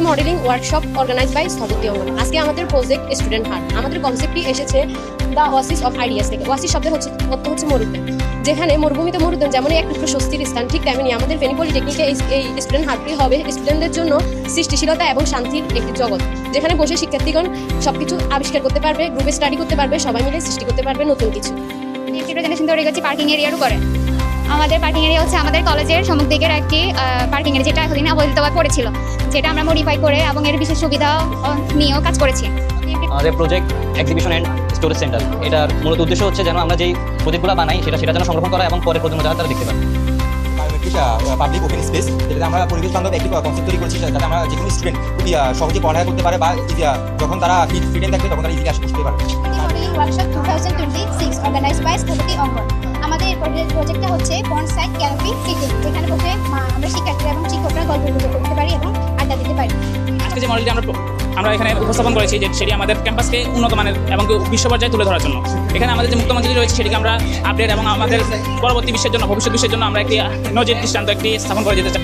Modelling workshop organise by স্থপতি অঙ্গন। আজকে আমাদের প্রজেক্ট স্টুডেন্ট হার্ট। আমাদের কনসেপ্টটি এসেছে দ্য ওয়াসিস অফ আইডিয়াস থেকে। ওয়াসিস শব্দের অর্থ হচ্ছে মরুদ্যান। যেখানে মরুভূমিতে মরুদ্যান যেমন এক টুকরো স্বস্তির স্থান, ঠিক তেমনি আমাদের ফেনী পলিটেকনিকে এই স্টুডেন্ট হার্টটি হবে স্টুডেন্টদের জন্য সৃষ্টিশীলতা এবং শান্তির একটি জগৎ, যেখানে বসে শিক্ষার্থীগণ সবকিছু আবিষ্কার করতে পারবে, গ্রুপে স্টাডি করতে পারবে, সবাই মিলে সৃষ্টি করতে পারবে নতুন কিছু। প্রেজেন্টেশন তৈরি করছি পার্কিং এরিয়ার উপরে। আমাদের পার্কিং এরিয়া হচ্ছে আমাদের কলেজের সম্মুখ দিকের একটি পার্কিং এরিয়া, যেটা এতদিন অবহেলিতভাবে পড়েছিল, যেটা আমরা মডিফাই করে এবং এর বিশেষ সুবিধা নিয়েও কাজ করেছি। আমাদের project exhibition and storage centre, এটার মূলত উদ্দেশ্য হচ্ছে যেন আমরা যেই প্রজেক্টগুলো বানাই সেটা যেন সংরক্ষণ করা এবং পরে প্রজন্ম যারা তারা দেখতে পারে। পাবলিক ওপেন স্পেস, যেটাতে আমরা পরিবেশ বান্ধব একটি কনসেপ্ট তৈরি করছি, যাতে আমরা যে কোনো স্টুডেন্ট খুবই সহজে পড়ালেখা করতে পারে বা যখন তারা ফিটেন থাকবে তখন তারা ইজিলি আসে বুঝতে পারে। মডেলিং ওয়ার্কশপ 2026 অর্গানাইজ বাই স্থপতি অঙ্গন। আমাদের প্রজেক্টটা হচ্ছে বন্ড সাইড ক্যানোপি সিটিং, যেখানে বসে আমরা শিক্ষার্থীরা এবং শিক্ষকরা গল্প করতে পারি এবং আড্ডা দিতে পারি। আজকে যে মডেলটি আমরা এখানে উপস্থাপন করেছি, যে সেটি আমাদের ক্যাম্পাসকে উন্নত মানের এবং বিশ্ব পর্যায়ে তুলে ধরার জন্য। এখানে আমাদের যে মুক্তমঞ্জুরি রয়েছে সেটিকে আমরা আপডেট এবং আমাদের পরবর্তী বিশ্বের জন্য, ভবিষ্যৎ বিশ্বের জন্য আমরা একটি নজির দৃষ্টান্ত একটি স্থাপন করে যেতে চাই।